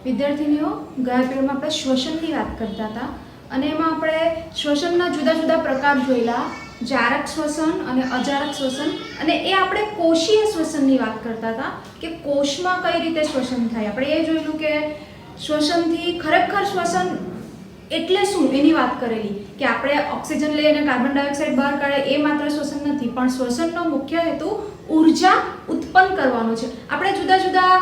વિદ્યાર્થીનીઓ, ગયા પીરિયડમાં આપણે શ્વસનની વાત કરતા હતા અને એમાં આપણે શ્વસનના જુદા જુદા પ્રકાર જોયેલા, જારક શ્વસન અને અજારક શ્વસન, અને એ આપણે કોષીય શ્વસનની વાત કરતા હતા કે કોષમાં કઈ રીતે શ્વસન થાય. આપણે એ જોયેલું કે શ્વસનથી ખરેખર શ્વસન એટલે શું એની વાત કરેલી કે આપણે ઓક્સિજન લઈએ અને કાર્બન ડાયોક્સાઇડ બહાર કાઢે એ માત્ર શ્વસન નથી, પણ શ્વસનનો મુખ્ય હેતુ ઉર્જા ઉત્પન્ન કરવાનો છે. આપણે જુદા જુદા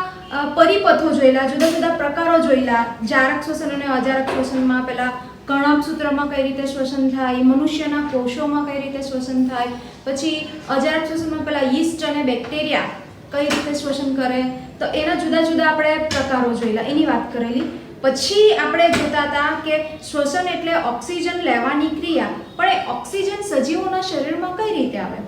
પરિપથો જોયેલા, જુદા જુદા પ્રકારો જોયેલા. જારક શ્વસન અને અજારક શ્વસનમાં પહેલા કર્ણક સૂત્રમાં કઈ રીતે શ્વસન થાય, મનુષ્યના કોષોમાં કઈ રીતે શ્વસન થાય, પછી અજારક શ્વસનમાં પહેલા યીસ્ટ અને બેક્ટેરિયા કઈ રીતે શ્વસન કરે, તો એના જુદા જુદા આપણે પ્રકારો જોયેલા, એની વાત કરેલી. પછી આપણે જોતા હતા કે શ્વસન એટલે ઓક્સિજન લેવાની ક્રિયા, પણ એ ઓક્સિજન સજીવોના શરીરમાં કઈ રીતે આવે.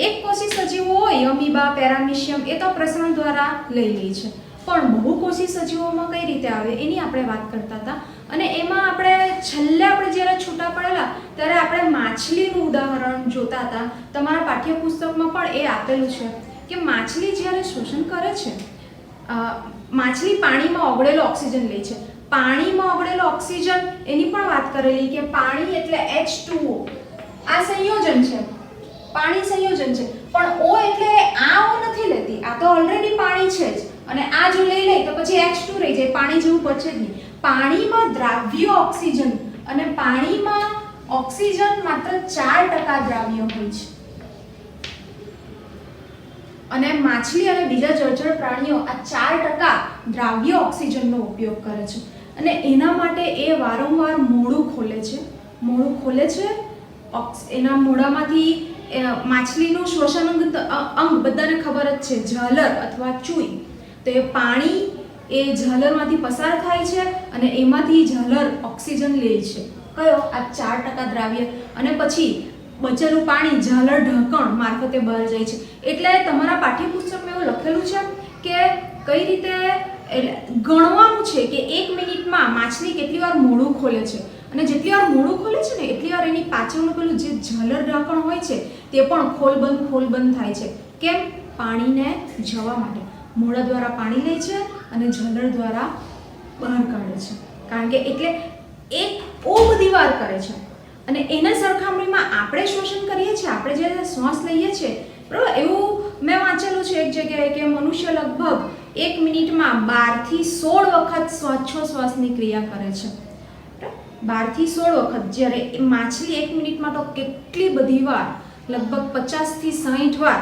એક કોષી સજીવો હોય, અમીબા, પેરામીશિયમ, એ તો પ્રસરણ દ્વારા લઈ લે છે, પણ બહુકોષી સજીવોમાં કઈ રીતે આવે એની આપણે વાત કરતા હતા. અને એમાં આપણે છેલ્લે આપણે જ્યારે છૂટા પડેલા ત્યારે આપણે માછલીનું ઉદાહરણ જોતા હતા. તમારા પાઠ્યપુસ્તકમાં પણ એ આપેલું છે કે માછલી જ્યારે શ્વસન કરે છે, માછલી પાણીમાં ઓગળેલો ઓક્સિજન લે છે. પાણીમાં ઓગળેલો ઓક્સિજન એની પણ વાત કરેલી કે પાણી એટલે H2O, આ સંયોજન છે, પાણી સંયોજન છે, પણ O એટલે આ O નથી લેતી, આ તો ઓલરેડી પાણી છે જ, અને આ જો લઈ લે તો પછી H2 રહી જાય, પાણી જેવું બચે જ નહીં. પાણીમાં દ્રાવ્ય ઓક્સિજન, અને પાણીમાં ઓક્સિજન માત્ર 4% દ્રાવ્ય હોય છે, અને માછલી અને બીજા જળચર પ્રાણીઓ આ 4% દ્રાવ્ય ઓક્સિજનનો ઉપયોગ કરે છે. અને એના માટે એ વારંવાર મોઢું ખોલે છે. એના મોઢામાંથી માછલીનું શ્વસન અંગ બધાને ખબર જ છે, ઝાલર અથવા ચૂઈ. તો એ પાણી એ ઝાલરમાંથી પસાર થાય છે અને એમાંથી ઝાલર ઓક્સિજન લે છે, કયો આ 4% દ્રાવ્ય, અને પછી બચેલું પાણી ઝાલર ઢાંકણ મારફતે બહાર જાય છે. એટલે તમારા પાઠ્યપુસ્તકમાં એવું લખેલું છે કે કઈ રીતે ગણવાનું છે કે 1 મિનિટમાં માછલી કેટલી વાર મોઢું ખોલે છે, અને જેટલી વાર મોઢું ખોલે છે ને એટલી વાર એની પાછળનું પેલું જે ઝાલર ઢાંકણ હોય છે તે પણ ખોલ બંધ થાય છે. કેમ? પાણીને જવા માટે. મોઢા દ્વારા પાણી લે છે અને ઝાલર દ્વારા બહાર કાઢે છે, કારણ કે એટલે એક બધી વાર કરે છે. અને એના સરખામણીમાં આપણે શ્વસન કરીએ છીએ, આપણે જે શ્વાસ લઈએ છીએ, બરાબર, એવું મેં વાંચેલું છે એક જગ્યાએ કે મનુષ્ય લગભગ 1 મિનિટમાં 12 થી 16 વખત શ્વાસોશ્વાસની ક્રિયા કરે છે. 12 થી 16 વખત, જ્યારે માછલી 1 મિનિટમાં તો કેટલી બધી વાર, લગભગ 50 થી 60 વાર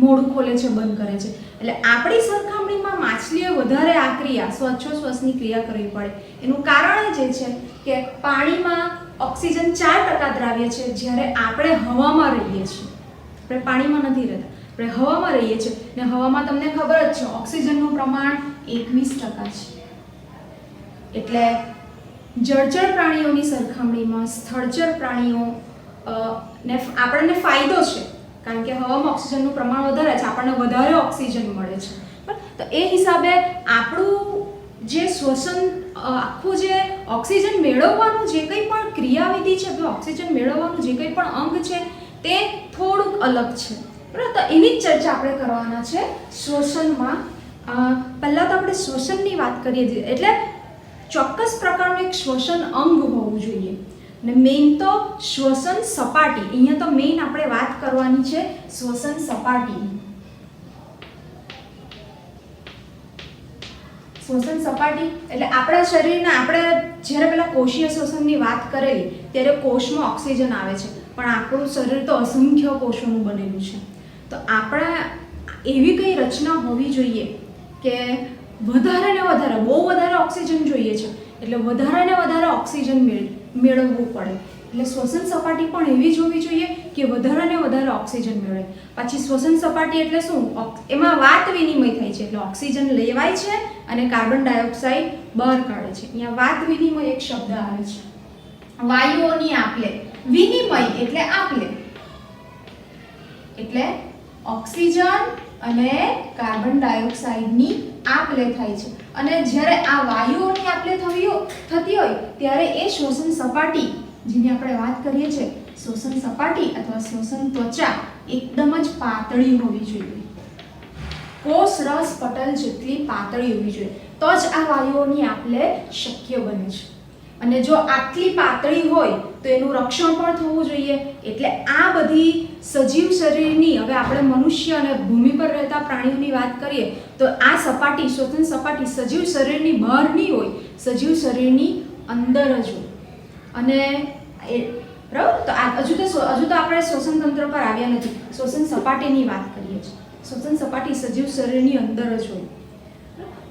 મોઢું ખોલે છે, બંધ કરે છે. એટલે આપણી સરખામણીમાં માછલીએ વધારે આ ક્રિયા, શ્વાસોશ્વાસની ક્રિયા કરવી પડે. એનું કારણ જે છે કે પાણીમાં ઓક્સિજન 4% દ્રાવ્ય છે, જ્યારે આપણે હવામાં રહીએ છીએ. આપણે પાણીમાં નથી રહેતા, આપણે હવામાં રહીએ છીએ, ને હવામાં તમને ખબર જ છે ઓક્સિજનનું પ્રમાણ 21% છે. એટલે જળચર પ્રાણીઓની સરખામણીમાં સ્થળચર પ્રાણીઓ ને આપણને ફાયદો છે, કારણ કે હવામાં ઓક્સિજનનું પ્રમાણ વધારે છે, આપણને વધારે ઓક્સિજન મળે છે. તો એ હિસાબે આપણું જે શ્વસન, આખું જે ઓક્સિજન મેળવવાનું જે કંઈ પણ ક્રિયાવિધિ છે, ઓક્સિજન મેળવવાનું જે કંઈ પણ અંગ છે તે થોડુંક અલગ છે, બરાબર. તો એની જ ચર્ચા આપણે કરવાના છે શ્વસનમાં. પહેલાં તો આપણે શ્વસનની વાત કરીએ છીએ, એટલે ચોક્કસ પ્રકારનું એક શ્વસન અંગ હોવું જોઈએ. અને મેઇન તો શ્વસન સપાટી, અહીંયા તો મેઇન આપણે વાત કરવાની છે શ્વસન સપાટી. શ્વસન સપાટી એટલે આપણા શરીરના, આપણે જ્યારે પેલા કોષીય શ્વસનની વાત કરેલી ત્યારે કોષમાં ઓક્સિજન આવે છે, પણ આપણું શરીર તો અસંખ્ય કોષોનું બનેલું છે. તો આપણા એવી કઈ રચના હોવી જોઈએ કે વધારે ને વધારે, બહુ વધારે ઓક્સિજન જોઈએ છે, એટલે વધારે ને વધારે ઓક્સિજન મેળવવું પડે. એટલે શ્વસન સપાટી પણ એવી જ હોવી જોઈએ કે વધારે ને વધારે ઓક્સિજન મેળવે. પછી શ્વસન સપાટી એટલે શું? એમાં વાત વિનિમય થાય છે, એટલે ઓક્સિજન લેવાય છે અને કાર્બન ડાયોક્સાઇડ બહાર કાઢે છે. અહીંયા વાત વિનિમય એક શબ્દ આવે છે, વાયુઓની આપલે. વિનિમય એટલે આપલે, એટલે ઓક્સિજન અને કાર્બન ડાયોક્સાઇડની આપલે થાય છે. અને જ્યારે આ વાયુઓની આપલે થતી હોય ત્યારે એ શ્વસન સપાટી, જેની આપણે વાત કરીએ છીએ, શ્વસન સપાટી અથવા શ્વસન ત્વચા એકદમ જ પાતળી હોવી જોઈએ. કોષરસ પટલ જેટલી પાતળી હોવી જોઈએ, તો જ આ વાયુઓની આપલે શક્ય બને છે. અને જો આટલી પાતળી હોય તો એનું રક્ષણ પણ થવું જોઈએ. એટલે આ બધી સજીવ શરીરની, હવે આપણે મનુષ્ય અને ભૂમિ પર રહેતા પ્રાણીઓની વાત કરીએ તો આ સપાટી, શ્વસન સપાટી સજીવ શરીરની બહાર નહીં હોય, સજીવ શરીરની અંદર જ હોય. અને બરાબર, તો હજુ તો આપણે શ્વસન તંત્ર પર આવ્યા નથી, શ્વસન સપાટીની વાત કરીએ છીએ. શ્વસન સપાટી સજીવ શરીરની અંદર જ હોય.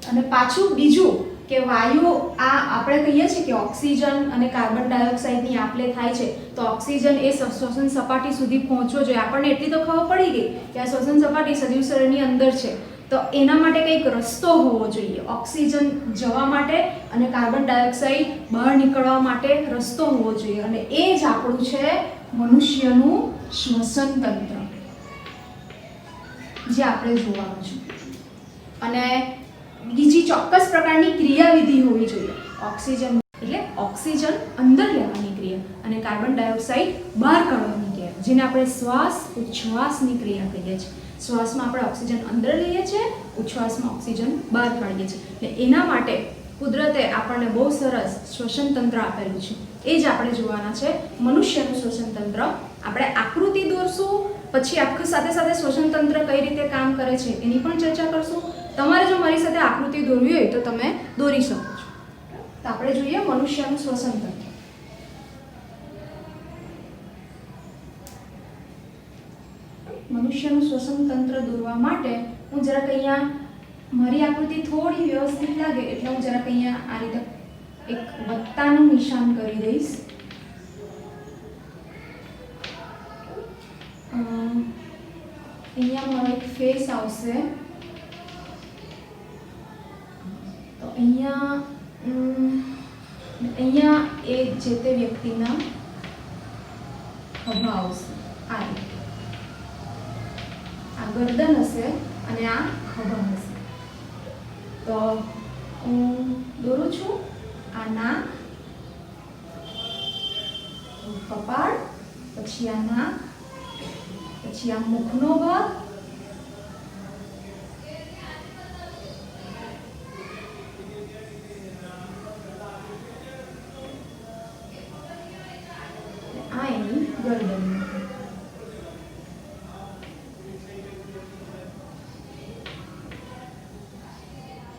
અને પાછું બીજું કે વાયુ, આ આપણે કહીએ છીએ કે ઓક્સિજન અને કાર્બન ડાયોક્સાઇડની આપલે થાય છે, તો ઓક્સિજન એ શ્વસન સપાટી સુધી પહોંચવો જોઈએ. આપણને એટલી તો ખબર પડી ગઈ કે આ શ્વસન સપાટી સજીવ શરીરની અંદર છે, તો એના માટે કંઈક રસ્તો હોવો જોઈએ. ઓક્સિજન જવા માટે અને કાર્બન ડાયોક્સાઇડ બહાર નીકળવા માટે રસ્તો હોવો જોઈએ. અને એ જ આપણું છે મનુષ્યનું શ્વસન તંત્ર, જે આપણે જોવાનું છે. અને બીજી ચોક્કસ પ્રકારની ક્રિયાવિધિ હોવી જોઈએ. ઓક્સિજન એટલે ઓક્સિજન અંદર લેવાની ક્રિયા અને કાર્બન ડાયોક્સાઇડ બહાર કાઢવાની ક્રિયા, જેને આપણે શ્વાસ ઉચ્છ્વાસની ક્રિયા કહીએ છીએ. શ્વાસમાં આપણે ઓક્સિજન અંદર લઈએ છીએ, ઉચ્છ્વાસમાં ઓક્સિજન બહાર કાઢીએ છીએ. એટલે એના માટે કુદરતે આપણને બહુ સરસ શ્વસન તંત્ર આપેલું છે. એ જ આપણે જોવાના છે, મનુષ્યનું શ્વસન તંત્ર. આપણે આકૃતિ દોરશું, પછી આખું સાથે સાથે શ્વસન તંત્ર કઈ રીતે કામ કરે છે એની પણ ચર્ચા કરશું. તમારે જો મારી સાથે આકૃતિ દોરવી હોય તો તમે દોરી શકો છો. તો આપણે જોઈએ મનુષ્યનું શ્વસન તંત્ર. મનુષ્યનું શ્વસન તંત્ર દોરવા માટે હું જરાક અહીંયા, મારી આકૃતિ થોડી વ્યવસ્થિત લાગે એટલે હું જરાક અહીંયા આ રીતે એક વત્તાનું નિશાન કરી દઈશ. અહીંયા મારો એક ફેસ આવશે, તો અહીંયા એ જે તે વ્યક્તિના ખભા આવશે. આ રીતે આ ગરદન હશે અને આ ખભા હશે. તો હું દોરું છું. આ નાક, કપાળ, પછી આ નાક, પછી આ મુખનો ભાગ, આ એની ગરદન.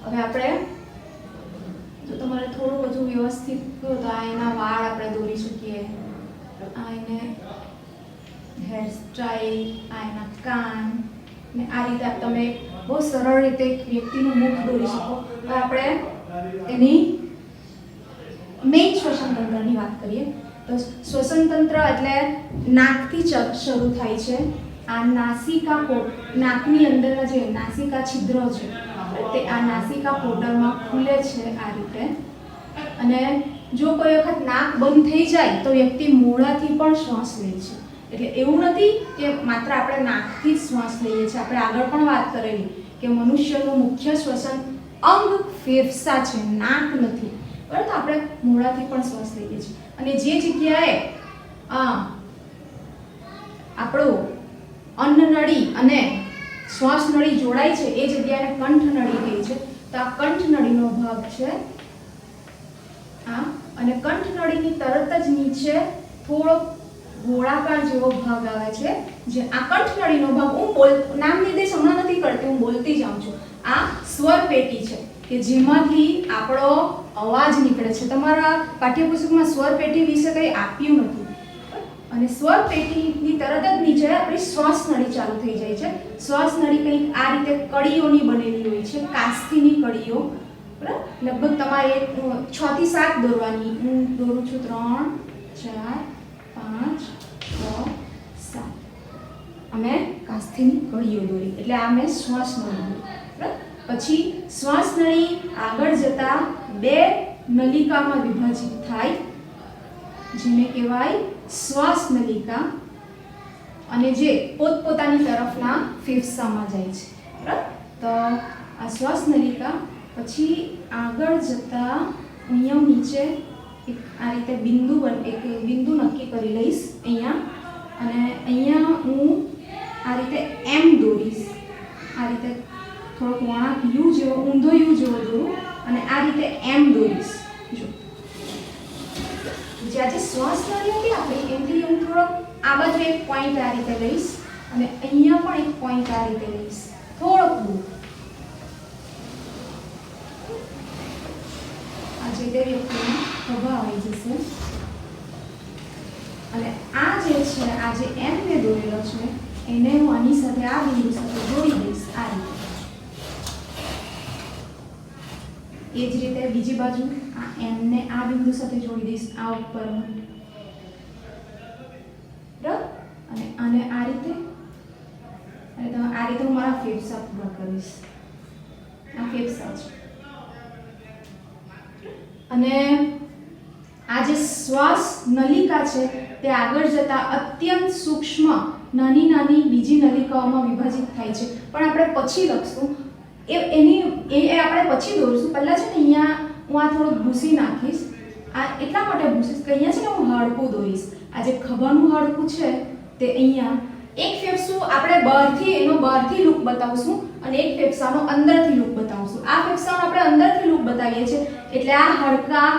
હવે આપણે જો તમારે થોડું બધું વ્યવસ્થિત કરો તો આ એના વાળ આપણે દોરી શકીએ, આ એને હેર સ્ટાઈલ, આ એના કાન, ને આ રીતે તમે બહુ સરળ રીતે એક વ્યક્તિનું મુખ દોરી શકો. હવે આપણે એની મેઇન શ્વસન તંત્રની વાત કરીએ તો શ્વસન તંત્ર એટલે નાકથી શરૂ થાય છે. આ નાસિકા નાકની અંદરના જે નાસિકા છિદ્રો છે તે આ નાસિકા પોટરમાં ખુલે છે આ રીતે. અને જો કોઈ વખત નાક બંધ થઈ જાય તો વ્યક્તિ મોઢાથી પણ શ્વાસ લે છે. એટલે એવું નથી કે માત્ર આપણે નાકથી જ શ્વાસ લઈએ છીએ. આપણે આગળ પણ વાત કરેલી કે મનુષ્યનું મુખ્ય શ્વસન અંગ ફેફસા છે, નાક નથી. બરાબર, તો આપણે મોઢાથી પણ શ્વાસ લઈએ છીએ. અને જે જગ્યાએ આપણું અન્નનળી અને શ્વાસ નળી જોડાય છે એ જગ્યાને કંઠનળી કહે છે. તો આ કંઠનળીનો ભાગ છે આ, અને કંઠનળીની તરત જ નીચે થોડો ગોળાકાર જેવો ભાગ આવે છે, જે આ કંઠનળીનો ભાગ હું નામ નિર્દેશ હમણાં નથી કરતી, હું બોલતી જાઉં છું. આ સ્વર પેટી છે કે જેમાંથી આપણો અવાજ નીકળે છે. તમારા પાઠ્યપુસ્તકમાં સ્વર પેટી વિશે કંઈ આપ્યું નથી. અને સ્વર પેટીની તરત જ નીચે આપણી શ્વાસ નળી ચાલુ થઈ જાય છે. શ્વાસ નળી કંઈક આ રીતે કડીઓની બનેલી હોય છે, કાસ્થીની કડીઓ. બરાબર, લગભગ તમારે 6 થી 7 દોરવાની. હું દોરું છું 3, 4, 5, 6, 7. અમે કાસ્થીની કડીઓ દોરી એટલે આ મેં શ્વાસ નળી દોરી. બરાબર, પછી શ્વાસ નળી આગળ જતા 2 નલિકામાં વિભાજિત થાય, જેને કહેવાય શ્વાસ નલિકા, અને જે પોતપોતાની તરફના ફેફસામાં જાય છે. બરાબર, તો આ શ્વાસ નલિકા પછી આગળ જતા અહીંયા નીચે એક આ રીતે એક બિંદુ નક્કી કરી લઈશ અહીંયા, અને અહીંયા હું આ રીતે એમ દોરીશ. આ રીતે થોડોક વળાંક યુ જેવો, ઊંધો યુ જેવો દોરું અને આ રીતે એમ દોરીશ. જો જ્યાં જે શ્વાસ નળી હતી આપણી એમથી હું થોડોક આ બાજુ એક પોઈન્ટ આ રીતે લઈશ અને અહીંયા પણ એક પોઈન્ટ આ રીતે લઈશ, થોડોક દૂર. આ જે તે વ્યક્તિને ખભા આવી જશે અને આ જે છે, આ જે એમ મેં દોરેલો છે એને હું આની સાથે આ બિંદુ સાથે જોડી દઈશ આ રીતે. એ જ રીતે બીજી બાજુ આ એમ ને આ બિંદુ સાથે જોડી દઈશ આ ઉપર, બરાબર. અને આને આ રીતે, અને તમે આ રીતે હું મારા ફેફસા પૂરા કરીશ. આ ફેફસા છે અને આ જે શ્વાસ નલિકા છે તે આગળ જતા અત્યંત સૂક્ષ્મ નાની નાની બીજી નલિકાઓમાં વિભાજિત થાય છે, પણ આપણે પછી લખશું એ આપણે પછી દોરીશું. પહેલાં છે ને અહીંયા હું આ થોડું ભૂસી નાખીશ. આ એટલા માટે ભૂસીશ કે અહીંયા છે ને હું હાડકું દોરીશ. આ જે ખભાનું હાડકું છે તે અહીંયા એક ફેફસું આપણે એનો બહારથી લુક બતાવશું અને એક ફેફસાનો અંદરથી લુક બતાવશું. આ ફેફસાનો આપણે અંદરથી લુક બતાવીએ છીએ એટલે આ હાડકા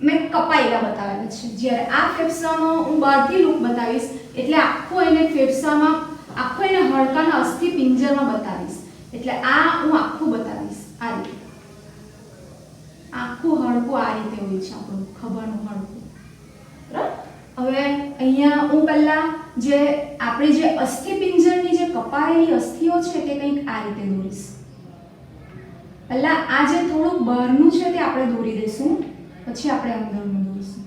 મેં કપાયેલા બતાવેલા છે. જ્યારે આ ફેફસાનો હું બહારથી લુક બતાવીશ એટલે આખું એને ફેફસામાં, આખું એને હાડકાના અસ્થિ પિંજરમાં બતાવીશ. એટલે આ હું આખું બતાવીશ આ રીતે. આખું હાડકું આ રીતે હોય છે આપણું ખભાનું હાડકું, બરાબર. હવે અહીંયા હું પહેલા જે આપણી જે અસ્થિ પિંજરની જે કપાયેલી અસ્થિઓ છે તે કંઈક આ રીતે દોરીશ. પહેલા આ જે થોડુંક બહારનું છે તે આપણે દોરી દઈશું, પછી આપણે અંદરનું દોરીશું.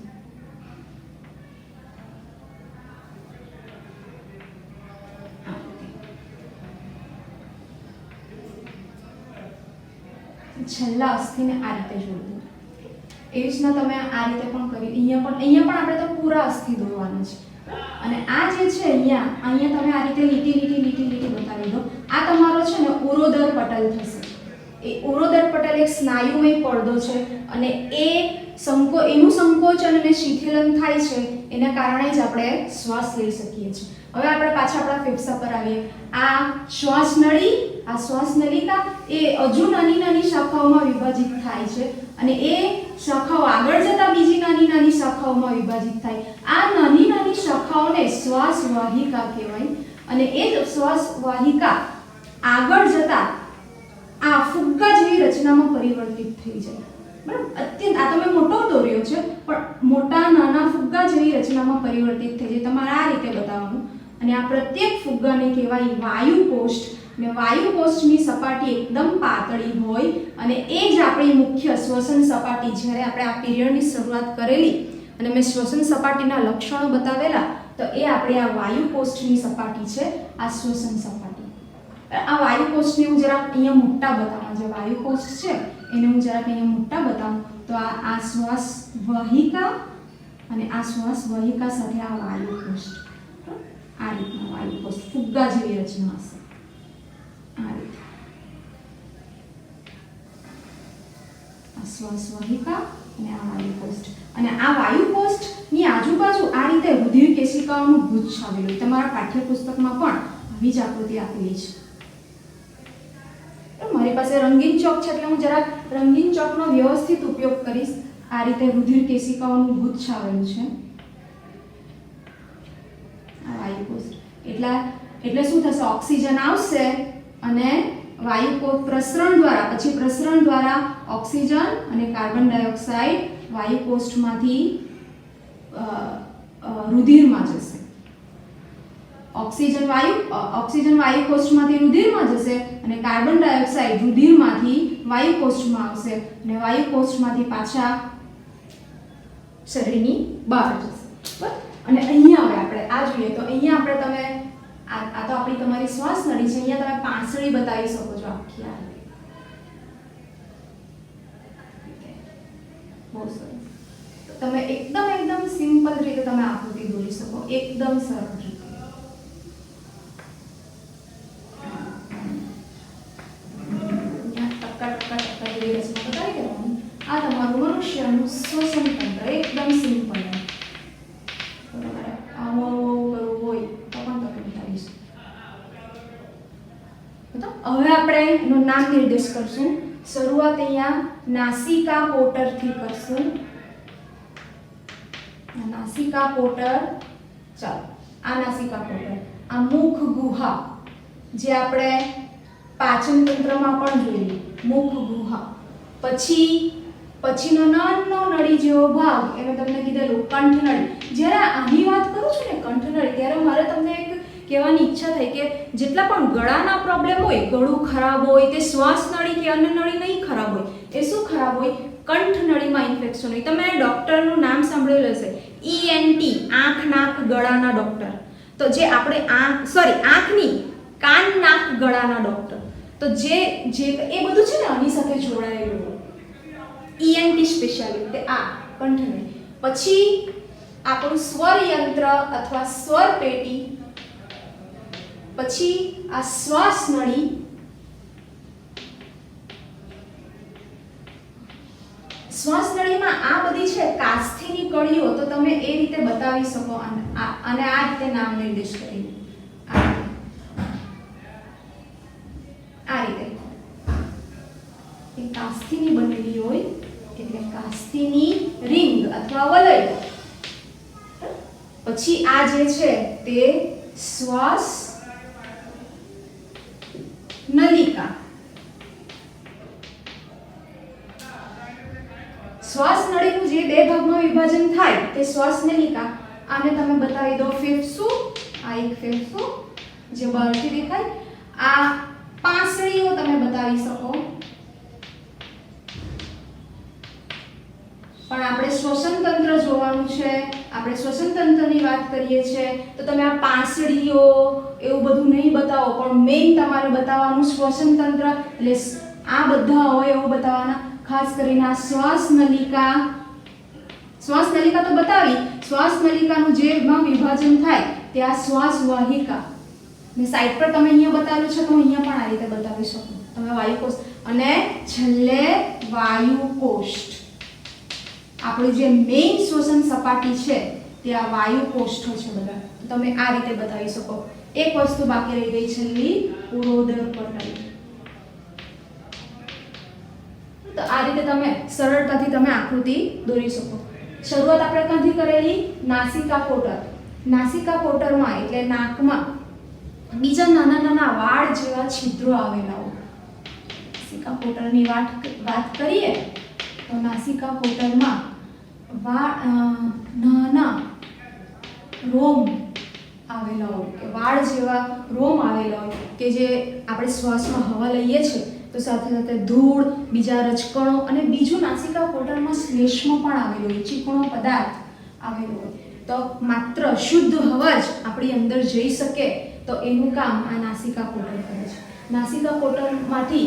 છેલ્લા અસ્થિને આ રીતે જોડી દો. એવી રીતના તમે આ રીતે પણ કરી. અહીંયા પણ આપણે તો પૂરા અસ્થિ દોરવાના છે. અને આ જે છે અહીંયા તમે આ રીતે લીટી બતાવી દો. આ તમારો છે ને ઉરોદર પટલ થશે. એ ઉરોદર પટલ એક સ્નાયુમય પડદો છે અને એનું સંકોચન અને શિથિલન થાય છે, એના કારણે જ આપણે શ્વાસ લઈ શકીએ છીએ. હવે આપણે પાછા આપણા ફેફસા પર આવીએ. આ શ્વાસ નળી, આ શ્વાસ નલિકા એ હજુ નાની નાની શાખાઓમાં વિભાજિત થાય છે અને એ શાખાઓ આગળ જતા બીજી નાની નાની શાખાઓમાં વિભાજિત થાય. આ નાની નાની શાખાઓને શ્વાસ વાહિકા કહેવાય અને એ જ શ્વાસ વાહિકા આગળ જતા આ ફુગ્ગા જેવી રચનામાં પરિવર્તિત થઈ જાય, બરાબર. અત્યંત આ તમે મોટો દોર્યો છે પણ મોટા નાના ફુગ્ગા જેવી રચનામાં પરિવર્તિત થઈ જાય. તમારે આ રીતે બતાવવાનું. અને આ પ્રત્યેક ફુગ્ગાને કહેવાય વાયુકોષ્ઠ. અને વાયુકોષ્ઠની સપાટી એકદમ પાતળી હોય અને એ જ આપણી મુખ્ય શ્વસન સપાટી. જ્યારે આપણે આ પીરિયડની શરૂઆત કરેલી અને મેં શ્વસન સપાટીના લક્ષણો બતાવેલા તો એ આપણી આ વાયુકોષ્ઠની સપાટી છે, આ શ્વસન સપાટી. આ વાયુકોષ્ઠને હું જરાક અહીંયા મોટા બતાવું. જે વાયુકોષ્ઠ છે એને હું જરાક અહીંયા મોટા બતાવું તો આ શ્વાસ વાહિકા અને આ શ્વાસ વાહિકા સાથે આ વાયુકોષ્ઠ, આ રીતના વાયુકોષ્ઠ ફુગ્ગા જેવી રચના હશે. આ રીતે આ શ્વાસ વાહિકા અને આ વાયુકોષ્ઠ. અને આ વાયુકોષ્ઠની આજુબાજુ આ રીતે રુધિર કેશિકાઓનું ગુચ્છ આવેલું. તમારા પાઠ્યપુસ્તકમાં પણ આવી જ આકૃતિ આપેલી છે. મારી પાસે રંગીન ચોક છે એટલે હું જરાક રંગીન ચોકનો વ્યવસ્થિત ઉપયોગ કરીશ. આ રીતે રુધિર કેશિકાઓનું ગુચ્છ આવેલું છે આ વાયુકોષ્ઠ. એટલે શું થશે? ઓક્સિજન આવશે અને પ્રસરણ દ્વારા ઓક્સિજન અને કાર્બન ડાયોક્સાઇડ વાયુકોષ્ઠમાંથી રુધિરમાં જશે. ઓક્સિજન વાયુકોષ્ઠમાંથી રુધિરમાં જશે અને કાર્બન ડાયોક્સાઇડ રુધિરમાંથી વાયુકોષ્ઠમાં આવશે અને વાયુકોષ્ઠમાંથી પાછા શરીરની બહાર જશે, બરાબર. અને અહીંયા હવે આપણે આ જોઈએ તો અહીંયા આપણે તમે આ તો આપણી તમારી શ્વાસ નળી છે. અહીંયા તમે પાંસળી બતાવી શકો છો આખી આ રીતે. બહુ સરસ. તમે એકદમ સિમ્પલ રીતે તમે આકૃતિ દોરી શકો, એકદમ સરળ રીતે. આ તમારું મનુષ્યનું શ્વસન તંત્ર એકદમ સિમ્પલ. હવે આપણે એનું નામ નિર્દેશ કરશું. શરૂઆત અહીંયા નાસિકા કોટરથી કરશું. નાસિકા કોટર, ચાલો આ નાસિકા કોટર, આ મુખ ગુહા જે આપણે પાચન તંત્રમાં પણ જોઈએ, મુખ ગુહા. પછીનો નાનો નળી જેવો ભાગ એ મેં તમને કીધેલું કંઠનળી. જ્યારે આની વાત કરું છું ને કંઠનળી, ત્યારે મારે તમને એક કહેવાની ઈચ્છા થઈ કે જેટલા પણ ગળાના પ્રોબ્લેમ હોય, ગળું ખરાબ હોય, તે શ્વાસ નળી કે અન્ન નળી નહીં ખરાબ હોય, એ શું ખરાબ હોય? કંઠનળીમાં ઇન્ફેક્શન હોય. તમે ડૉક્ટરનું નામ સાંભળેલું હશે, ENT, આંખ નાક ગળાના ડૉક્ટર. તો જે આપણે આંખની કાન નાક ગળાના ડૉક્ટર, તો જે એ બધું છે ને આની સાથે જોડાયેલું હોય. ENT સ્પેશિયાલિસ્ટ આ કંઠનળી. પછી આપણું સ્વર યંત્ર અથવા સ્વર પેટી, પછી આ શ્વાસ નળી, શ્વાસ નળીમાં આ બધી છે કાસ્થીની કળીઓ. તો તમે એ રીતે બતાવી શકો અને આ રીતે નામ નિર્દેશ કરીને આ રીતે એ કાસ્થીની બનેલી હોય એટલે કાસ્થીની રિંગ અથવા વલય. પછી આ જે છે તે શ્વાસ નલિકા. શ્વાસ નળીનું જે બે ભાગમાં વિભાજન થાય તે શ્વાસ નલિકા. આને તમે બતાવી દો ફેફસું. આ એક ફેફસું જે બહારથી દેખાય. આ પાંસળીઓ તમે બતાવી શકો. પણ આપણે શ્વસન તંત્ર જોવાનું છે, આપણે શ્વસન તંત્રની વાત કરીએ છીએ, તો તમે આ પાંસળીઓ એવું બધું નહીં બતાવો, પણ મેઇન તમારે બતાવવાનું શ્વસન તંત્ર. એટલે આ બધા અવયવો બતાવવાના. ખાસ કરીને આ શ્વાસ નલિકા. શ્વાસ નલિકા તો બતાવી. શ્વાસ નલિકાનું જેમાં વિભાજન થાય તે આ શ્વાસ વાહિકા. ને સાઈડ પર તમે અહીંયા બતાવેલું છે, તો અહીંયા પણ આ રીતે બતાવી શકો તમે વાયુકોષ. અને છેલ્લે વાયુકોષ્ઠ. આપણી જે મેઇન શ્વસન સપાટી છે તે આ વાયુકોષ્ઠો છે બધા. તમે આ રીતે બતાવી શકો. એક વસ્તુ બાકી રહી ગઈ છેલ્લી, પુરોદર પટલ. તો આ રીતે તમે સરળતાથી તમે આકૃતિ દોરી શકો. શરૂઆત આપણે ક્યાંથી કરેલી? નાસિકા કોટર. નાસિકા કોટરમાં એટલે નાકમાં બીજા નાના નાના વાળ જેવા છિદ્રો આવેલા હોય. નાસિકા કોટરની વાત કરીએ તો નાસિકા કોટરમાં નાના રોમ આવેલા હોય કે વાળ જેવા રોમ આવેલા હોય કે જે આપણે શ્વાસમાં હવા લઈએ છીએ તો સાથે સાથે ધૂળ, બીજા રજકણો અને બીજું નાસિકા કોટરમાં શ્લેષ્મ પણ આવેલું હોય, ચીકણો પદાર્થ આવેલો હોય. તો માત્ર શુદ્ધ હવા જ આપણી અંદર જઈ શકે તો એનું કામ આ નાસિકા કોટર કરે છે. નાસિકા કોટરમાંથી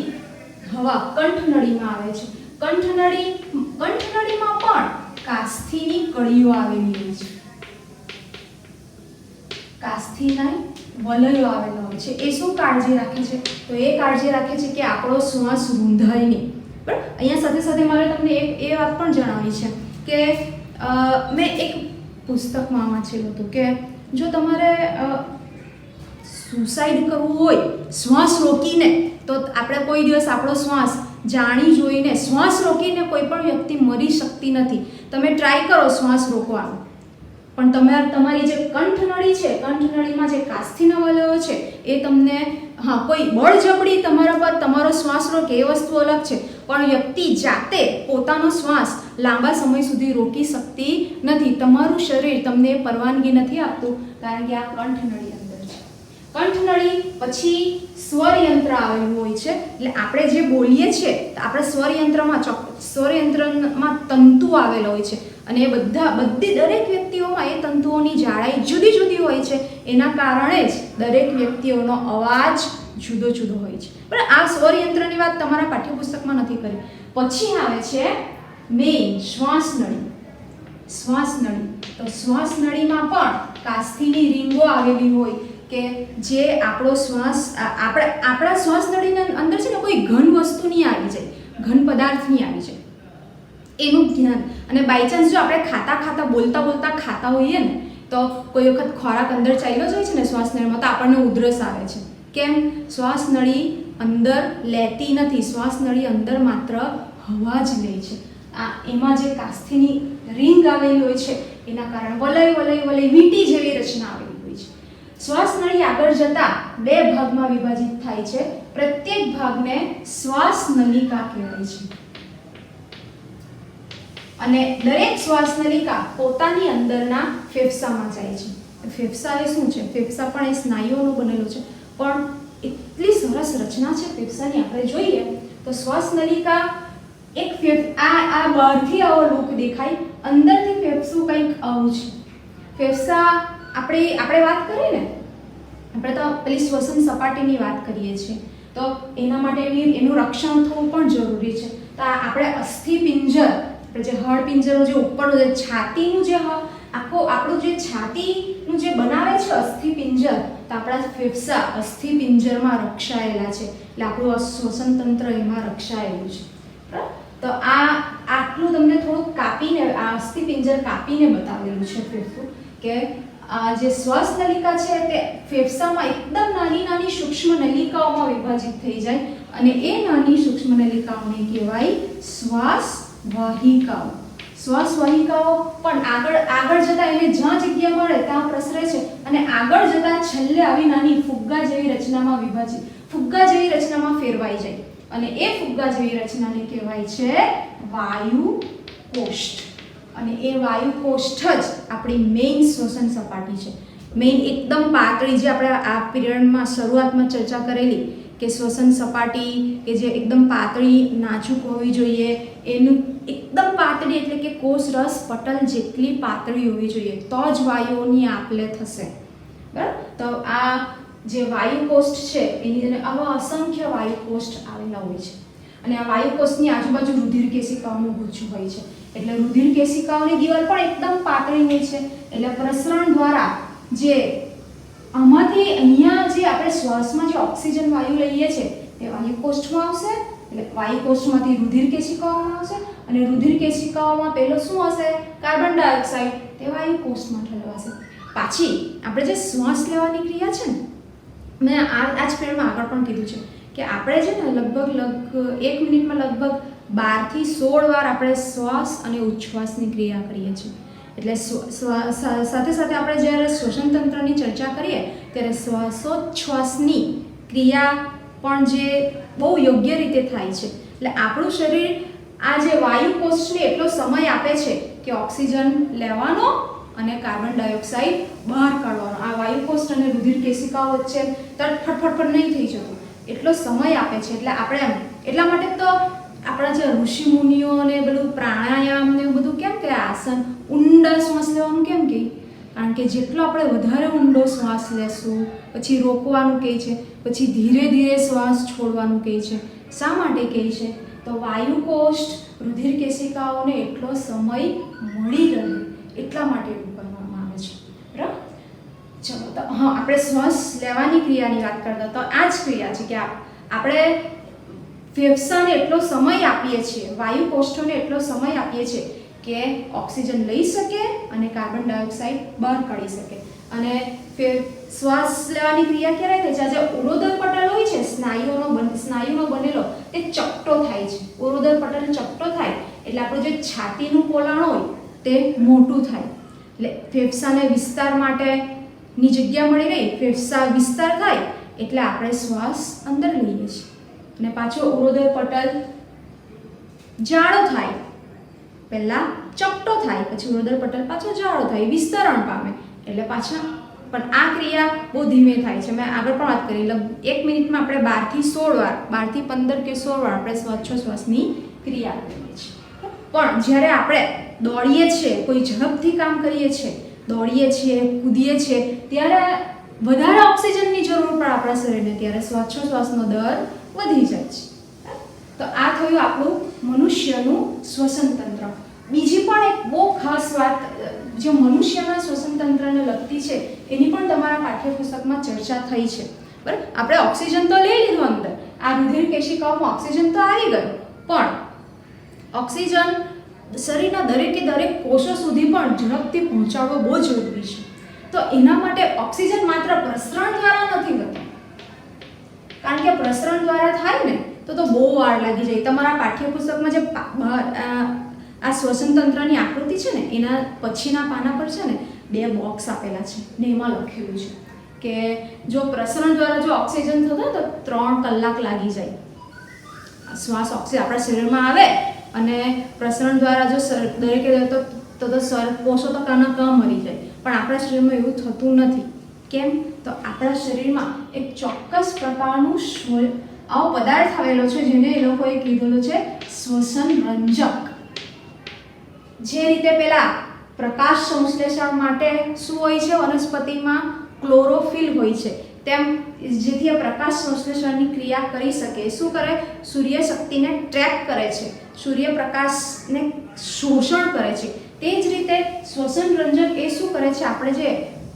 હવા કંઠનળીમાં આવે છે. કંઠનળીમાં પણ કાસ્થીની કળીઓ આવેલી હોય છે. કાસ્થીના વલયો આવેલા હોય છે. એ શું કાળજી રાખે છે? તો એ કાળજી રાખે છે કે આપણો શ્વાસ રૂંધાય નહીં. બરાબર. અહીંયા સાથે સાથે મારે તમને એ વાત પણ જણાવી છે કે મેં એક પુસ્તકમાં વાંચેલું હતું કે જો તમારે સુસાઇડ કરવું હોય શ્વાસ રોકીને, તો આપણે કોઈ દિવસ આપણો શ્વાસ જાણી જોઈને શ્વાસ રોકીને કોઈ પણ વ્યક્તિ મરી શકતી નથી. તમે ટ્રાય કરો શ્વાસ રોકવાનો, પણ તમારી જે કંઠનળી છે, કંઠનળીમાં જે કાસ્થીના વલયો છે એ તમને કોઈ બળજબરી તમારા પર તમારો શ્વાસ રોકે એ વસ્તુ અલગ છે, પણ વ્યક્તિ જાતે પોતાનો શ્વાસ લાંબા સમય સુધી રોકી શકતી નથી. તમારું શરીર તમને પરવાનગી નથી આપતું, કારણ કે આ કંઠનળી અંદર છે. કંઠનળી પછી સ્વરયંત્ર આવેલું હોય છે. એટલે આપણે જે બોલીએ છીએ આપણે સ્વરયંત્રમાં તંતુ આવેલા હોય છે અને એ દરેક વ્યક્તિઓમાં એ તંતુઓની જાડાઈ જુદી જુદી હોય છે. એના કારણે જ દરેક વ્યક્તિઓનો અવાજ જુદો જુદો હોય છે. પણ આ સ્વરયંત્રની વાત તમારા પાઠ્યપુસ્તકમાં નથી કરી. પછી આવે છે મેઇન શ્વાસનળી. શ્વાસનળી, તો શ્વાસનળીમાં પણ કાસ્થીની રીંગો આવેલી હોય કે જે આપણો શ્વાસ આપણા શ્વાસનળીના અંદર છે ને કોઈ ઘન વસ્તુ નહીં આવી જાય, ઘન પદાર્થ નહીં આવી જાય, એનું ધ્યાન. અને બાયચાન્સ જો આપણે ખાતા બોલતા ખાતા હોઈએ ને તો કોઈ વખત ખોરાક અંદર ચાલ્યો જાય છે ને શ્વાસનળીમાં, તો આપણને ઉધરસ આવે છે. કેમ? શ્વાસનળી અંદર લેતી નથી, શ્વાસ નળી અંદર માત્ર હવા જ લે છે. આ એમાં જે કાસ્થીની રિંગ આવેલી હોય છે એના કારણે વલય વીંટી જેવી રચના આવેલી હોય છે. શ્વાસ નળી આગળ જતા બે ભાગમાં વિભાજિત થાય છે. પ્રત્યેક ભાગને શ્વાસ નલિકા કહેવાય છે અને દરેક શ્વાસ નલિકા પોતાની અંદરના ફેફસામાં જાય છે. ફેફસા એ શું છે? ફેફસા પણ એ સ્નાયુઓનો બનેલો છે, પણ એટલી સરસ રચના છે ફેફસાની. આપણે જોઈએ તો શ્વાસ નલિકા એક આ બહારથી આવો લુક દેખાય, અંદરથી ફેફસું કંઈક આવું છે. ફેફસા આપણે વાત કરીએ ને, આપણે તો પેલી શ્વસન સપાટીની વાત કરીએ છીએ, તો એના માટે એનું રક્ષણ થવું પણ જરૂરી છે. તો આપણે અસ્થિપિંજર, આપણે જે હડપિંજરનું જે ઉપરનું જે છાતીનું જે આપણું જે છાતીનું જે બનાવે છે અસ્થિપિંજર, તો આપણા ફેફસા અસ્થિપિંજરમાં રક્ષાયેલા છે. એટલે આપણું શ્વસન તંત્ર એમાં રક્ષાયેલું છે. બરાબર? તો આટલું તમને થોડુંક કાપીને, આ અસ્થિપિંજર કાપીને બતાવેલું છે ફેફસું, કે આ જે શ્વાસ નલિકા છે તે ફેફસામાં એકદમ નાની સૂક્ષ્મ નલિકાઓમાં વિભાજિત થઈ જાય અને એ નાની સૂક્ષ્મ નલિકાઓને કહેવાય શ્વાસ વાહિકાઓ. શ્વાસ વાહિકાઓ પણ આગળ જતા એને જ્યાં જગ્યા મળે ત્યાં પ્રસરે છે અને આગળ જતા છેલ્લે આવી નાની ફુગ્ગા જેવી રચનામાં ફેરવાઈ જાય અને એ ફુગ્ગા જેવી રચનાને કહેવાય છે વાયુ કોષ્ઠ. અને એ વાયુ કોષ્ઠ જ આપણી મેઇન શ્વસન સપાટી છે. મેઇન એકદમ પાતળી, જે આપણે આ પીરિયડમાં શરૂઆતમાં ચર્ચા કરેલી કે શ્વસન સપાટી કે જે એકદમ પાતળી નાજુક હોવી જોઈએ, એનું એકદમ પાતળી એટલે કે કોષરસ પટલ જેટલી પાતળી હોવી જોઈએ, તો જ વાયુઓની આપ-લે થશે. બરાબર? તો આ જે વાયુ કોષ્ઠ છે એની અંદર આવા અસંખ્ય વાયુ કોષ્ઠ આવેલા હોય છે અને આ વાયુ કોષ્ઠની આજુબાજુ રુધિર કેશિકાઓનું ગુચ્છું હોય છે. એટલે રુધિર કેશિકાઓની દિવાલ પણ એકદમ પાતળી હોય છે. એટલે પ્રસરણ દ્વારા જે આમાંથી અહીંયા જે આપણે શ્વાસમાં જે ઓક્સિજન વાયુ લઈએ છીએ એ વાયુ કોષ્ઠમાં આવશે. એટલે વાયુ કોષ્ઠમાંથી રુધિર કેશિકાઓમાં આવશે અને રુધિર કેશિકાઓમાં પહેલો શું હશે? કાર્બન ડાયોક્સાઇડ, તે વાયુ કોષ્ઠમાં ઠલવાશે. પાછી આપણે જે શ્વાસ લેવાની ક્રિયા છે ને, મેં આ જ પીરિયડમાં આગળ પણ કીધું છે કે આપણે છે ને લગભગ 1 મિનિટમાં લગભગ 12 થી 16 વાર આપણે શ્વાસ અને ઉચ્છ્વાસની ક્રિયા કરીએ છીએ. એટલે સાથે સાથે આપણે જ્યારે શ્વસન તંત્રની ચર્ચા કરીએ ત્યારે શ્વાસોચ્છ્વાસની ક્રિયા પણ જે બહુ યોગ્ય રીતે થાય છે. એટલે આપણું શરીર આ જે વાયુ કોષ્ઠને એટલો સમય આપે છે કે ઓક્સિજન લેવાનો અને કાર્બન ડાયોક્સાઇડ બહાર કાઢવાનો. આ વાયુ કોષ્ઠ અને રુધિર કેશિકાઓ વચ્ચે ફટફટ નહીં થઈ જતું, એટલો સમય આપે છે. એટલે આપણે એટલા માટે તો આપણા જે ઋષિ મુનિઓને બધું પ્રાણાયામ ને બધું કેમ કે આસન ઊંડા શ્વાસ લેવાનું કેમ કહે? કારણ કે જેટલો આપણે વધારે ઊંડો શ્વાસ લેશું પછી રોકવાનું કહે છે, પછી ધીરે ધીરે શ્વાસ છોડવાનું કહે છે. શા માટે કહે છે? તો વાયુ કોષ્ઠ રુધિર કેશિકાઓને એટલો સમય મળી રહે એટલા માટે એવું કરવામાં આવે છે. બરાબર? ચલો, તો હા, આપણે શ્વાસ લેવાની ક્રિયાની વાત કરતા તો આ જ ક્રિયા છે કે આપણે ફેફસાને એટલો સમય આપીએ છીએ, વાયુ કોષ્ઠોને એટલો સમય આપીએ છીએ કે ઓક્સિજન લઈ શકે અને કાર્બન ડાયોક્સાઇડ બહાર કાઢી શકે. અને શ્વાસ લેવાની ક્રિયા ક્યારે થાય છે? આ જે ઉરોદર પટલ હોય છે સ્નાયુનો બનેલો, તે ચપટો થાય છે. ઉરોદર પટલ ચપટો થાય એટલે આપણું જે છાતીનું પોલાણ હોય તે મોટું થાય. એટલે ફેફસાને વિસ્તાર માટેની જગ્યા મળી રહી, ફેફસા વિસ્તાર થાય એટલે આપણે શ્વાસ અંદર લઈએ છીએ અને પાછો ઉરોદર પટલ જાડો થાય, પહેલા ચપટો થાય, પછી ઉરોદર પટલ પાછો જાડો થાય, વિસ્તરણ પામે એટલે પાછા. પણ આ ક્રિયા બહુ ધીમે થાય છે. મેં આગળ પણ વાત કરી, 1 મિનિટમાં આપણે 12 થી 16 વાર, 12 થી 15 કે 16 વાર આપણે શ્વાસોચ્છ્વાસની ક્રિયા કરીએ છીએ. પણ જ્યારે આપણે દોડીએ છીએ, કોઈ ઝડપથી કામ કરીએ છીએ, દોડીએ છીએ, કૂદીએ છીએ, ત્યારે વધારે ઓક્સિજનની જરૂર પડે આપણા શરીરને, ત્યારે શ્વાસોચ્છ્વાસનો દર વધી જાય છે. તો આ થયું આપણું મનુષ્યનું શ્વસન તંત્ર. બીજી પણ એક બહુ ખાસ વાત જે મનુષ્યના શ્વસન તંત્રને લગતી છે એની પણ તમારા પાઠ્યપુસ્તકમાં ચર્ચા થઈ છે. બરાબર? આપણે ઓક્સિજન તો લઈ લીધું અંદર, આ રુધિર કેશિકાઓમાં ઓક્સિજન તો આવી ગયું, પણ ઓક્સિજન શરીરના દરેકે દરેક કોષો સુધી પણ ઝડપથી પહોંચાડવો બહુ જરૂરી છે. તો એના માટે ઓક્સિજન માત્ર પ્રસરણ દ્વારા નથી હોતો, કારણ કે પ્રસરણ દ્વારા થાય ને તો બહુ વાર લાગી જાય. તમારા પાઠ્યપુસ્તકમાં જે આ શ્વસન તંત્રની આકૃતિ છે ને એના પછીના પાના પર છે ને 2 બોક્સ આપેલા છે ને એમાં લખેલું છે કે જો પ્રસરણ દ્વારા જો ઓક્સિજન થતો તો 3 કલાક લાગી જાય. શ્વાસ ઓક્સિજન આપણા શરીરમાં આવે અને પ્રસરણ દ્વારા જો દરેકે તો કોષો તો કાના કાં મરી જાય, પણ આપણા શરીરમાં એવું થતું નથી. કેમ? તો આપણા શરીરમાં એક ચોક્કસ પ્રકારનું આવો પદાર્થ આવેલો છે જેને એ લોકોએ કીધેલો છે શ્વસન રંજક. જે રીતે પેલા પ્રકાશ સંશ્લેષણ માટે શું હોય છે વનસ્પતિમાં ક્લોરોફિલ હોય છે, તેમ જેથી આ પ્રકાશ સંશ્લેષણની ક્રિયા કરી શકે શું કરે? સૂર્ય શક્તિને ટ્રેપ કરે છે, સૂર્યપ્રકાશને શોષણ કરે છે. તે જ રીતે શ્વસન રંજક એ શું કરે છે? આપણે જે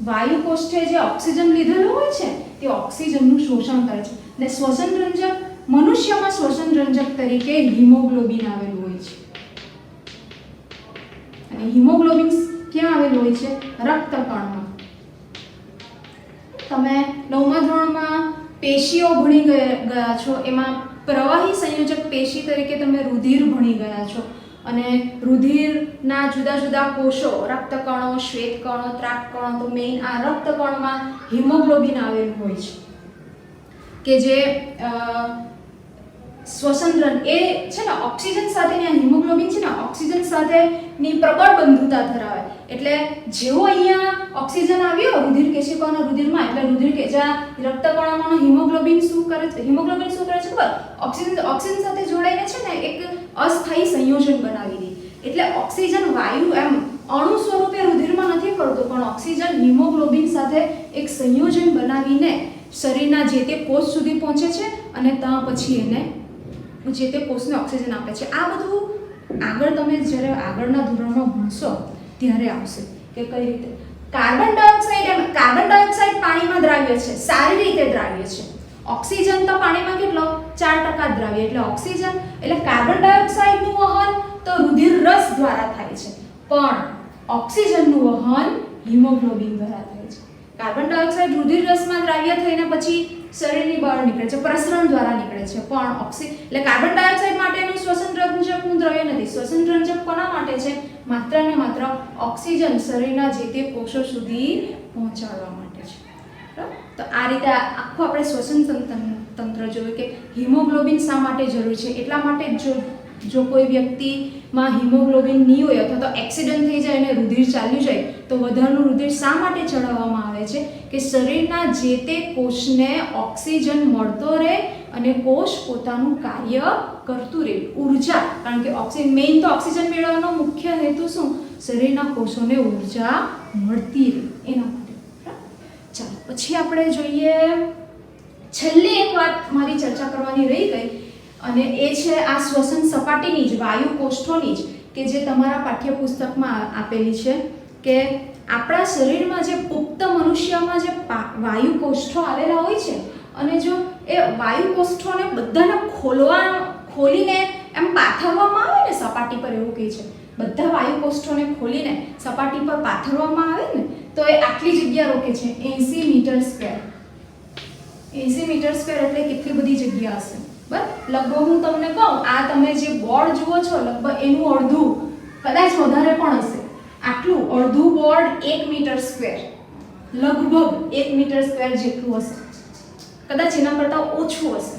વાયુ કોષ્ઠે જે ઓક્સિજન લીધેલું હોય છે તે ઓક્સિજનનું શોષણ કરે છે. અને શ્વસન રંજક મનુષ્યમાં શ્વસન રંજક તરીકે હિમોગ્લોબિન આવેલું હોય છે. અને હિમોગ્લોબિન ક્યાં આવેલું હોય છે? રક્તકણમાં. તમે 9મા ધોરણમાં પેશીઓ ભણી ગયા છો, એમાં પ્રવાહી સંયોજક પેશી તરીકે તમે રુધિર ભણી ગયા છો. અને રુધિરના જુદા જુદા કોષો, રક્તકણો, શ્વેતકણો, ત્રાકકણો, તો મેઇન આ રક્તકણમાં હિમોગ્લોબિન આવેલું હોય છે કે જે શ્વસન એ છે ને ઓક્સિજન સાથેની આ હિમોગ્લોબિન છે ને ઓક્સિજન સાથેની પ્રબળ બંધુતા ધરાવે. એટલે જેવો અહીંયા ઓક્સિજન આવ્યો રુધિર કેશિકાઓના રુધિરમાં, એટલે રુધિર કે જ્યાં રક્તકણોમાં હિમોગ્લોબિન શું કરે છે? હિમોગ્લોબિન શું કરે છે ખબર? ઓક્સિજન સાથે જોડાઈને છે ને એક અસ્થાયી સંયોજન બનાવી દે. એટલે ઓક્સિજન વાયુ એમ અણુ સ્વરૂપે રુધિરમાં નથી ફરતો, પણ ઓક્સિજન હિમોગ્લોબિન સાથે એક સંયોજન બનાવીને શરીરના જે તે કોષ સુધી પહોંચે છે અને ત્યાં પછી એને જે તે કોષને ઓક્સિજન આપે છે. આ બધું આગળ તમે જ્યારે આગળના ધોરણમાં ભણશો ત્યારે આવશે કે કઈ રીતે. કાર્બન ડાયોક્સાઇડ પાણીમાં દ્રાવ્ય છે, સારી રીતે દ્રાવ્ય છે. ઓક્સિજન તો પાણીમાં કેટલો? 4% દ્રાવ્ય. એટલે ઓક્સિજન એટલે કાર્બન ડાયોક્સાઇડનું વહન તો રુધિર રસ દ્વારા થાય છે, પણ ઓક્સિજનનું વહન હિમોગ્લોબિન દ્વારા થાય છે. કાર્બન ડાયોક્સાઇડ રુધિર રસમાં દ્રાવ્ય થઈને પછી શરીરની બહાર નીકળે છે, પ્રસરણ દ્વારા નીકળે છે. પણ એટલે કાર્બન ડાયોક્સાઇડ માટેનું શ્વસન રંજકનું દ્રવ્ય નથી. શ્વસન રંજક કોના માટે છે? માત્ર ને માત્ર ઓક્સિજન શરીરના જે તે કોષો સુધી પહોંચાડવા માટે છે. તો આ રીતે આખું આપણે શ્વસન તંત્ર જોયું કે હિમોગ્લોબિન શા માટે જરૂરી છે. એટલા માટે જો કોઈ વ્યક્તિમાં હિમોગ્લોબિન નહીં હોય અથવા તો એક્સિડન્ટ થઈ જાય અને રુધિર ચાલ્યું જાય તો વધારાનું રુધિર શા માટે ચડાવવામાં આવે છે? કે શરીરના જે તે કોષને ઓક્સિજન મળતો રહે અને કોષ પોતાનું કાર્ય કરતું રહે. ઉર્જા, કારણ કે મેઇન તો ઓક્સિજન મેળવવાનો મુખ્ય હેતુ શું? શરીરના કોષોને ઉર્જા મળતી રહે એના માટે. ચાલો પછી આપણે જોઈએ છેલ્લી એક વાત મારી ચર્ચા કરવાની રહી ગઈ, અને એ છે આ શ્વસન સપાટીની જ વાયુ કોષ્ઠોની જ, કે જે તમારા પાઠ્યપુસ્તકમાં આપેલી છે કે આપણા શરીરમાં જે પુખ્ત મનુષ્યમાં જે વાયુ કોષ્ઠો આવેલા હોય છે, અને જો એ વાયુ કોષ્ઠોને બધાને ખોલીને એમ પાથરવામાં આવે ને સપાટી પર, એવું કહે છે બધા વાયુ કોષ્ઠોને ખોલીને સપાટી પર પાથરવામાં આવે ને તો એ આટલી જગ્યા રોકે છે 80 મીટર સ્ક્વેર. 80 મીટર સ્ક્વેર એટલે કેટલી બધી જગ્યા હશે? બરાબર, લગભગ હું તમને કહું, આ તમે જે બોર્ડ જુઓ છો લગભગ એનું અડધું, કદાચ વધારે પણ હશે, આટલું અડધું બોર્ડ 1 મીટર સ્ક્વેર, લગભગ 1 મીટર સ્ક્વેર જેટલું હશે, કદાચ એના કરતાં ઓછું હશે.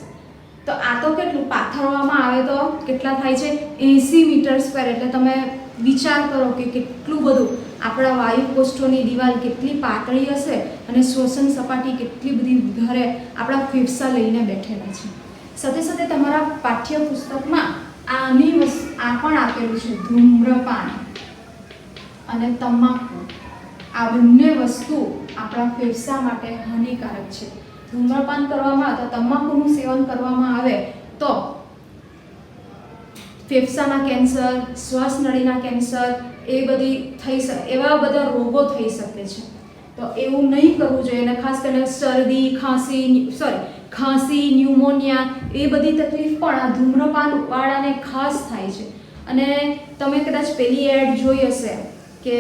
તો આ તો કેટલું પાથરવામાં આવે તો કેટલા થાય છે? 80 મીટર સ્ક્વેર. એટલે તમે વિચાર કરો કે કેટલું બધું આપણા વાયુ કોષ્ઠોની દિવાલ કેટલી પાતળી હશે અને શ્વસન સપાટી કેટલી બધી વધારે આપણા ફેફસા લઈને બેઠેલા છે. સાથે સાથે તમારા પાઠ્યપુસ્તકમાં આ પણ આપેલું છે ધૂમ્રપાન અને તમાકુ. આ બંને વસ્તુ આપણા ફેફસા માટે હાનિકારક છે. ધૂમ્રપાન કરવામાં અથવા તમાકુનું સેવન કરવામાં આવે તો ફેફસાના કેન્સર, શ્વાસ નળીના કેન્સર એવા બધા રોગો થઈ શકે છે. તો એવું નહીં કરવું જોઈએ. અને ખાસ કરીને શરદી, ખાંસી, ન્યુમોનિયા એ બધી તકલીફ પણ આ ધૂમ્રપાન વાળાને ખાસ થાય છે. અને તમે કદાચ પેલી એડ જોઈ હશે કે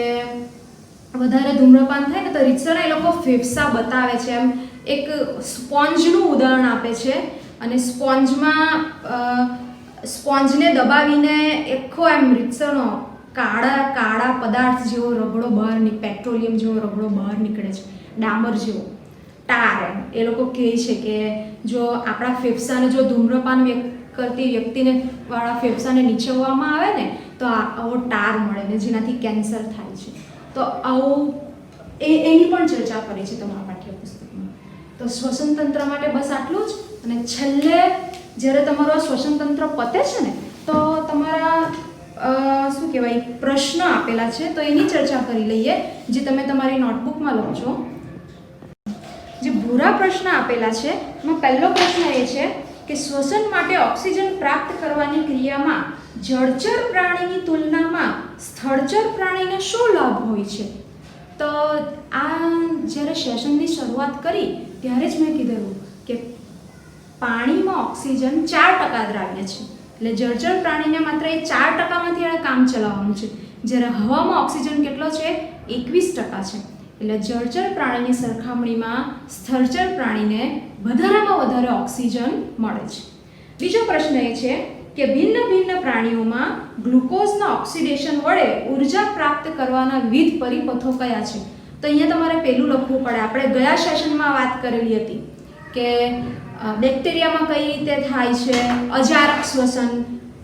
વધારે ધૂમ્રપાન થાય ને તો રીતસરના એ લોકો ફેફસા બતાવે છે, એમ એક સ્પોન્જનું ઉદાહરણ આપે છે અને સ્પોન્જને દબાવીને આખો એમ રીતસરનો કાળા પદાર્થ જેવો રગડો પેટ્રોલિયમ જેવો રગડો બહાર નીકળે છે, ડામર જેવો, ટાર. એમ એ લોકો કહે છે કે જો આપણા ફેફસાને જો ધૂમ્રપાન કરતી વ્યક્તિને વાળા ફેફસાને નીચવવામાં આવે ને તો આવો ટાર મળે ને જેનાથી કેન્સર થાય છે. તો આવું એની પણ ચર્ચા કરી છે તમારા પાઠ્યપુસ્તકમાં. તો શ્વસન તંત્ર માટે બસ આટલું જ. અને છેલ્લે જ્યારે તમારું શ્વસન તંત્ર પતે છે ને તો તમારા શું કહેવાય પ્રશ્ન આપેલા છે તો એની ચર્ચા કરી લઈએ, જે તમે તમારી નોટબુકમાં લખજો. જે ભૂરા પ્રશ્ન આપેલા છે એમાં પહેલો પ્રશ્ન એ છે કે શ્વસન માટે ઓક્સિજન પ્રાપ્ત કરવાની ક્રિયામાં જળચર પ્રાણીની તુલનામાં સ્થળચર પ્રાણીને શું લાભ હોય છે? તો આ જ્યારે સેશનની શરૂઆત કરી ત્યારે જ મેં કીધેલું કે પાણીમાં ઓક્સિજન 4% દ્રાવ્ય છે, એટલે જળચર પ્રાણીને માત્ર એ 4%માંથી એને કામ ચલાવવાનું છે, જ્યારે હવામાં ઓક્સિજન કેટલો છે? 21% છે. એટલે જળચર પ્રાણીની સરખામણીમાં સ્થળચર પ્રાણીને વધારેમાં વધારે ઓક્સિજન મળે છે. બીજો પ્રશ્ન એ છે કે ભિન્ન ભિન્ન પ્રાણીઓમાં ગ્લુકોઝના ઓક્સિડેશન વડે ઉર્જા પ્રાપ્ત કરવાના વિવિધ પરિપથો કયા છે? તો અહીંયા તમારે પહેલું લખવું પડે. આપણે ગયા સેશનમાં વાત કરેલી હતી કે બેક્ટેરિયામાં કઈ રીતે થાય છે, અજારક શ્વસન,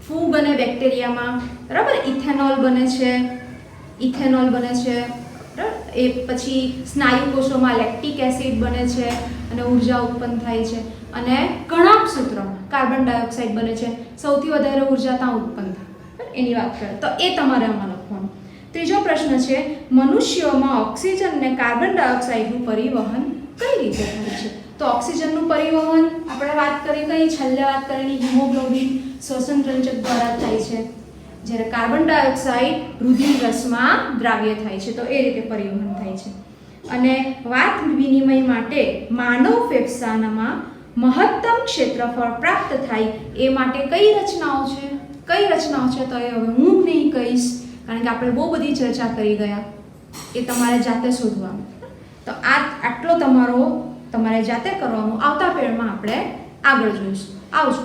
ફૂગ અને બેક્ટેરિયામાં, બરાબર, ઇથેનોલ બને છે, એ પછી સ્નાયુ કોષોમાં લેક્ટિક એસિડ બને છે અને ઉર્જા ઉત્પન્ન થાય છે, અને કણાભ સૂત્રમાં કાર્બન ડાયોક્સાઇડ બને છે, સૌથી વધારે ઉર્જા ત્યાં ઉત્પન્ન થાય, એની વાત કરે તો એ તમારે આમાં લખવાનું. ત્રીજો પ્રશ્ન છે મનુષ્યોમાં ઓક્સિજન અને કાર્બન ડાયોક્સાઇડનું પરિવહન કઈ રીતે થાય છે? તો ઓક્સિજનનું પરિવહન આપણે વાત કરી કઈ છેલ્લે વાત કરેલી હિમોગ્લોબિન શ્વસન રંજક દ્વારા થાય છે, જ્યારે કાર્બન ડાયોક્સાઇડ રુધિર રસમાં દ્રાવ્ય થાય છે, તો એ રીતે પરિવહન થાય છે. અને વાત વિનિમય માટે માનવ ફેફસાનામાં મહત્તમ ક્ષેત્રફળ પ્રાપ્ત થાય એ માટે કઈ રચનાઓ છે? તો એ હવે હું નહીં કહીશ, કારણ કે આપણે બહુ બધી ચર્ચા કરી ગયા, એ તમારે જાતે શોધવાનું. તો આટલો તમારે જાતે કરવાનું. આવતા પેઢમાં આપણે આગળ જોઈશું. આવજો.